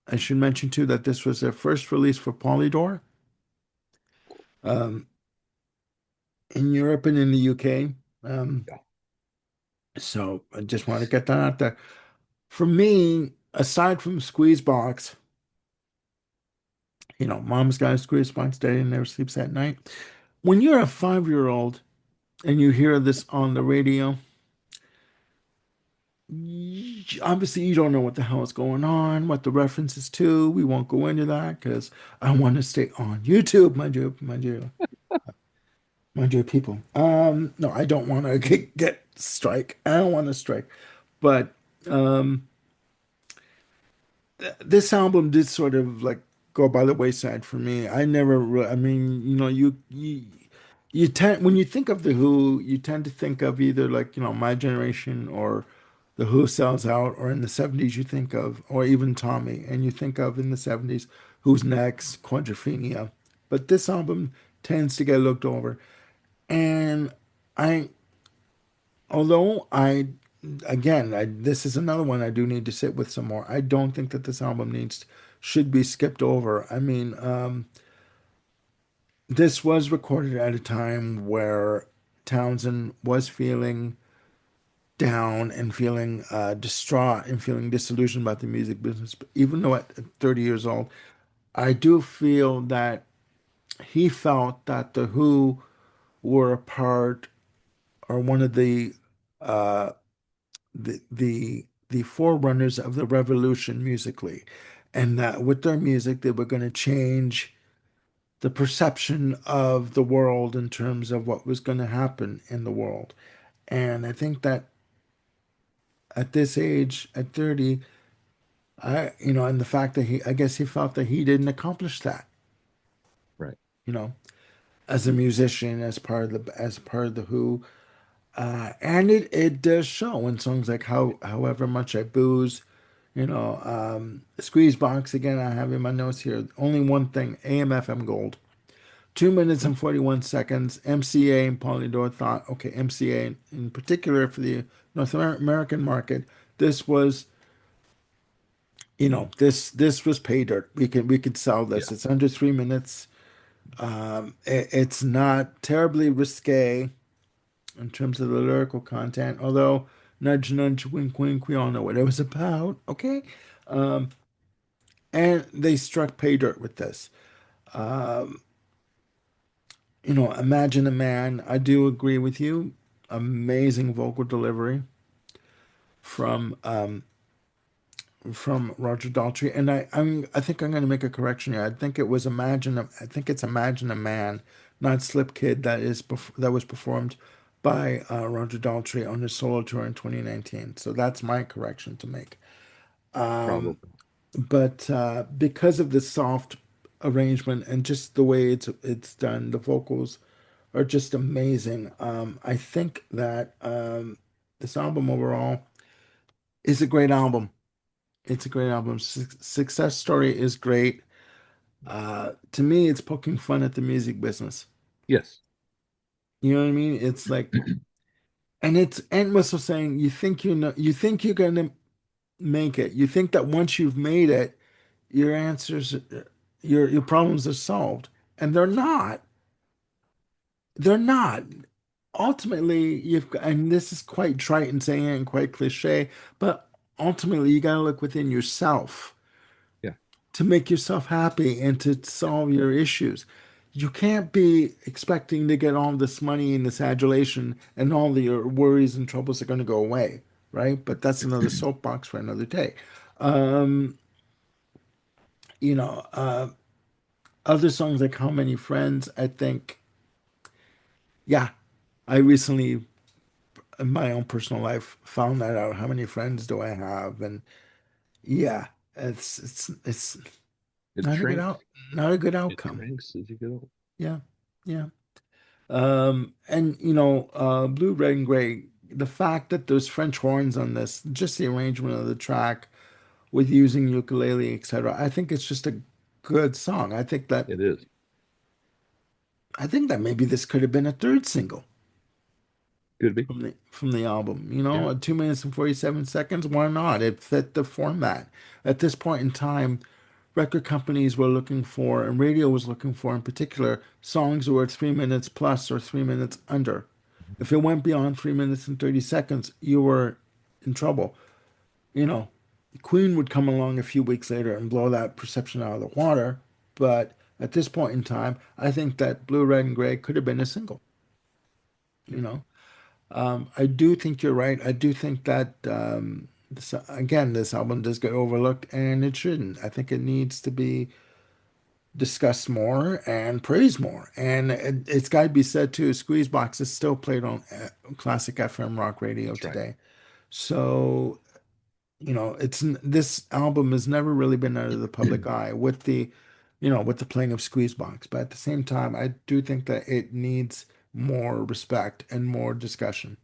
A: I should mention too that this was their first release for Polydor, um, in Europe and in the UK. Um,
B: Yeah.
A: so I just want to get that out there. For me, aside from Squeezebox, Mom's got a Squeezebox, Daddy never sleeps at night. When you're a 5-year-old and you hear this on the radio, obviously you don't know what the hell is going on, what the references to. We won't go into that because I want to stay on YouTube, my dear people. No, I don't want to get strike. I don't want to strike, but um, this album did sort of like go by the wayside for me. I never, I mean, you tend when you think of the Who, you tend to think of either like my generation or the Who sells out, or in the '70s you think of, or even Tommy, and you think of in the '70s Who's Next, Quadrophenia. But this album tends to get looked over, and I, although I, again, this is another one I do need to sit with some more. I don't think that this album should be skipped over. I mean, this was recorded at a time where Townsend was feeling down and feeling distraught and feeling disillusioned about the music business. But even though at 30 years old, I do feel that he felt that the Who were a part or one of uh, the forerunners of the revolution musically, and that with their music they were going to change the perception of the world in terms of what was going to happen in the world. And I think that at this age, at 30, And the fact that I guess he felt that he didn't accomplish that,
B: Right.
A: you know, as a musician, as part of the Who, and it does show in songs like however much I booze, Squeeze Box again. I have in my notes here only one thing: AM/FM Gold. 2 minutes and 41 seconds. MCA and Polydor thought, okay, MCA in particular for the North American market, this was, this was pay dirt. We could sell
B: Yeah.
A: this. It's under 3 minutes. It's not terribly risque in terms of the lyrical content, although nudge, nudge, wink, wink, we all know what it was about. Okay. And they struck pay dirt with this. Imagine a Man. I do agree with you. Amazing vocal delivery from Roger Daltrey, and I think I'm going to make a correction here. I think it was I think it's Imagine a Man, not Slip Kid, that was performed by Roger Daltrey on his solo tour in 2019. So that's my correction to make.
B: Probably.
A: But because of the soft arrangement and just the way it's done, the vocals are just amazing. I think that this album overall is a great album. It's a great album. Success Story is great. To me, it's poking fun at the music business.
B: Yes.
A: You know what I mean? It's like, and it's endless of saying you think you're gonna make it. You think that once you've made it, your answers, your problems are solved, and they're not. They're not. Ultimately, and this is quite trite in saying it and quite cliche, but ultimately, you got to look within yourself
B: Yeah.
A: to make yourself happy and to solve your issues. You can't be expecting to get all this money and this adulation and all your worries and troubles are going to go away, right? But that's another soapbox for another day. Um, you know, uh, Other songs like How Many Friends, I think, yeah, I recently in my own personal life found that out. How many friends do I have? And yeah, it's
B: It
A: not a good
B: shrinks.
A: not a good
B: It
A: outcome.
B: shrinks as you get older.
A: Yeah, yeah. And Blue, Red, and Gray. The fact that there's French horns on this, just the arrangement of the track with using ukulele, etc. I think it's just a good song.
B: It is.
A: I think that maybe this could have been a third single
B: Could be.
A: from the album.
B: Yeah.
A: 2 minutes and 47 seconds. Why not? It fit the format. At this point in time, record companies were looking for, and radio was looking for in particular, songs that were 3 minutes plus or 3 minutes under. If it went beyond 3 minutes and 30 seconds, you were in trouble. You know, Queen would come along a few weeks later and blow that perception out of the water. But at this point in time, I think that Blue, Red, and Gray could have been a single.
B: Yeah.
A: You know, I do think you're right. I do think that this album does get overlooked, and it shouldn't. I think it needs to be discussed more and praised more. And it's got to be said too. Squeezebox is still played on classic FM rock radio
B: That's right.
A: today. So this album has never really been out of the public eye with the playing of Squeezebox. But at the same time, I do think that it needs more respect and more discussion.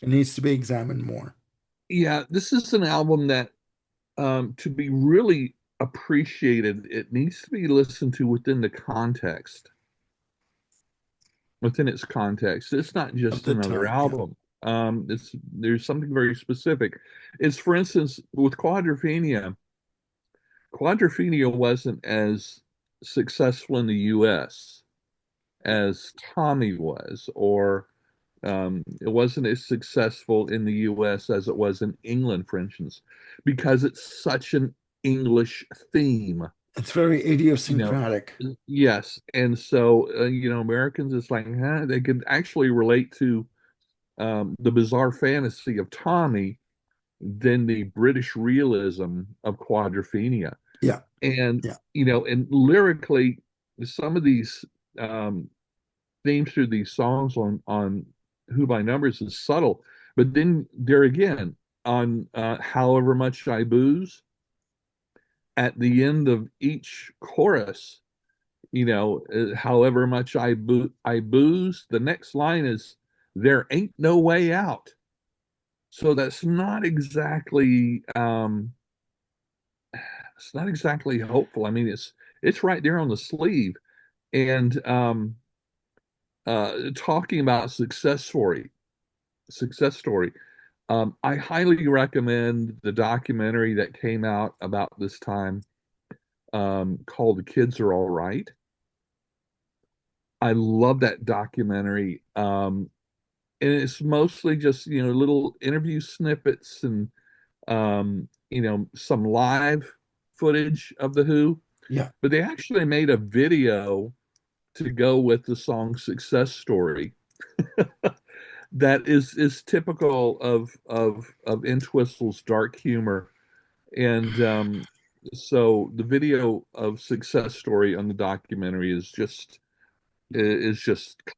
A: It needs to be examined more.
B: Yeah, this is an album that to be really appreciated, it needs to be listened to within its context. It's not
A: Of
B: just
A: the
B: another
A: time. Yeah.
B: album. There's something very specific. It's for instance with Quadrophenia. Quadrophenia wasn't as successful in the U.S. as Tommy was, or it wasn't as successful in the U.S. as it was in England, for instance, because it's such an English theme.
A: It's very
B: You know,
A: idiosyncratic.
B: yes, and so Americans, it's like, huh, they can actually relate to the bizarre fantasy of Tommy than the British realism of Quadrophenia.
A: Yeah.
B: And
A: Yeah.
B: and lyrically, some of these um, themes through these songs on Who by Numbers is subtle, but then there again on However Much I Booze. at the end of each chorus, however much I booze, the next line is "There ain't no way out." So that's not exactly it's not exactly hopeful. I mean, it's right there on the sleeve. And talking about success story. I highly recommend the documentary that came out about this time, called "The Kids Are All Right." I love that documentary. And it's mostly just, little interview snippets and, some live footage of the Who.
A: Yeah,
B: But they actually made a video to go with the song "Success Story" that is typical of Entwistle's dark humor. And so the video of "Success Story" on the documentary is just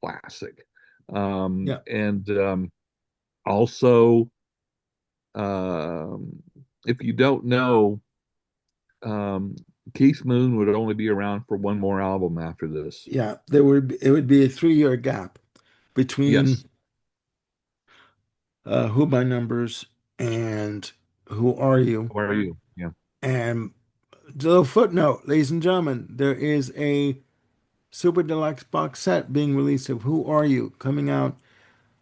B: classic.
A: yeah,
B: And also, um, if you don't know, um, Keith Moon would only be around for one more album after this.
A: yeah. It would be a 3 year gap between
B: Yes.
A: Who by Numbers and Who Are You?
B: How are you? Yeah.
A: And a little footnote, ladies and gentlemen, there is a super deluxe box set being released of Who Are You coming out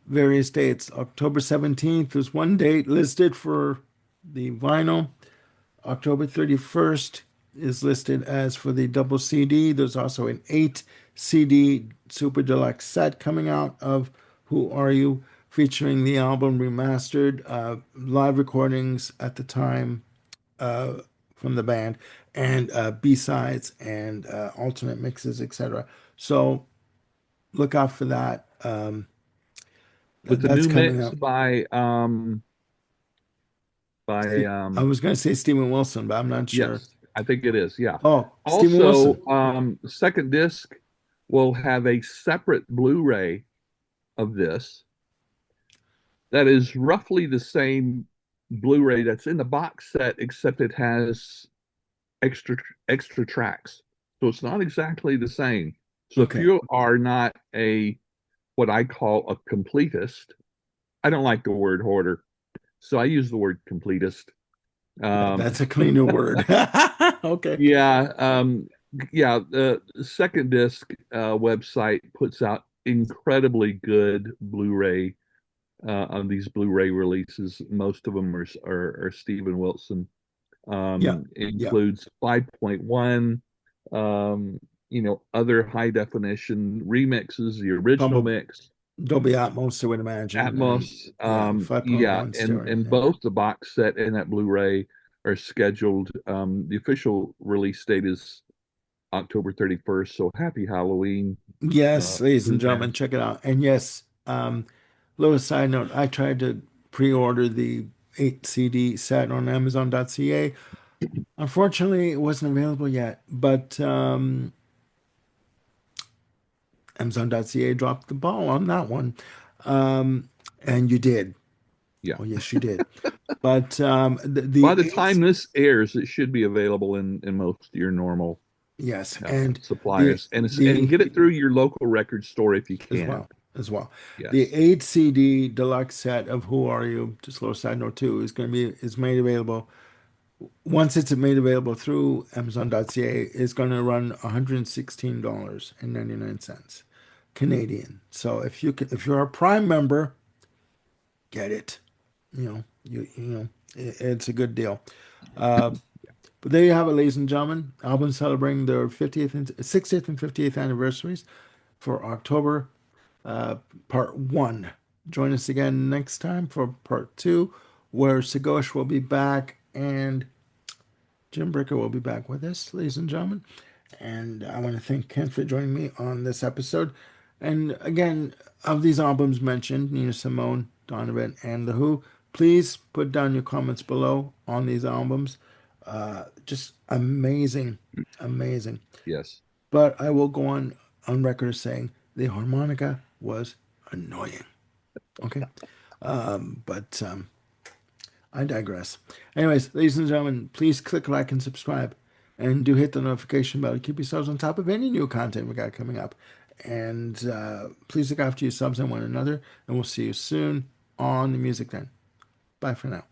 A: various dates. October 17th is one date listed for the vinyl. October 31st is listed as for the double CD. There's also an 8 CD super deluxe set coming out of Who Are You, featuring the album remastered, live recordings at the time uh, from the band, and B-sides and alternate mixes, etc. So look out for that.
B: With the
A: That's
B: new
A: coming
B: mix
A: out.
B: by
A: I was going to say Steven Wilson, but I'm not sure.
B: yes, I think it is. Yeah.
A: Oh, Steven
B: Also,
A: Wilson.
B: the second disc will have a separate Blu-ray of this that is roughly the same Blu-ray that's in the box set, except it has extra extra tracks. So it's not exactly the same. So if
A: Okay.
B: you are not a what I call a completist, I don't like the word hoarder, so I use the word completist.
A: Yeah,
B: Um,
A: that's a cleaner word. Okay.
B: yeah, yeah. The second disc website puts out incredibly good Blu-ray on these Blu-ray releases. Most of them are Steven Wilson.
A: Yeah. Yeah.
B: Includes 5.1, other high definition remixes, the original
A: Probably
B: mix,
A: Dolby Atmos, I would imagine. And
B: Atmos.
A: yeah,
B: Yeah,
A: 5.1 stereo.
B: and
A: Yeah.
B: both the box set and that Blu-ray are scheduled. The official release date is October 31st. So happy Halloween,
A: Yes, ladies and
B: Who
A: gentlemen,
B: fans.
A: check it out. And yes, little side note, I tried to pre-order the 8 CD set on Amazon.ca. Unfortunately, it wasn't available yet, but Amazon.ca dropped the ball on that one. And you did.
B: Yeah.
A: Oh, yes, you did. But
B: By
A: the
B: the
A: eight,
B: time this airs, it should be available in most of your normal
A: yes, and the
B: suppliers, and
A: the
B: get it through your local record store if you
A: as
B: can.
A: well as well. The
B: Yes.
A: 8 CD deluxe set of Who Are You? Just a little side note too is going to be is made available. Once it's made available through Amazon.ca, it's going to run $116.99 Canadian. So if you're a Prime member, get it. It's a good deal. Uh, but there you have it, ladies and gentlemen. Album celebrating their 50th and 60th and 50th anniversaries for October, uh, part one. Join us again next time for part two, where Sagosh will be back and Jim Bricker will be back with us, ladies and gentlemen. And I want to thank Ken for joining me on this episode. And again, of these albums mentioned, Nina Simone, Donovan, and The Who, please put down your comments below on these albums. Just amazing, amazing.
B: Yes.
A: But I will go on record as saying the harmonica was annoying. Okay, but I digress. Anyways, ladies and gentlemen, please click like and subscribe. And do hit the notification bell to keep yourselves on top of any new content we got coming up. And please look after yourselves and one another. And we'll see you soon on the music then. Bye for now.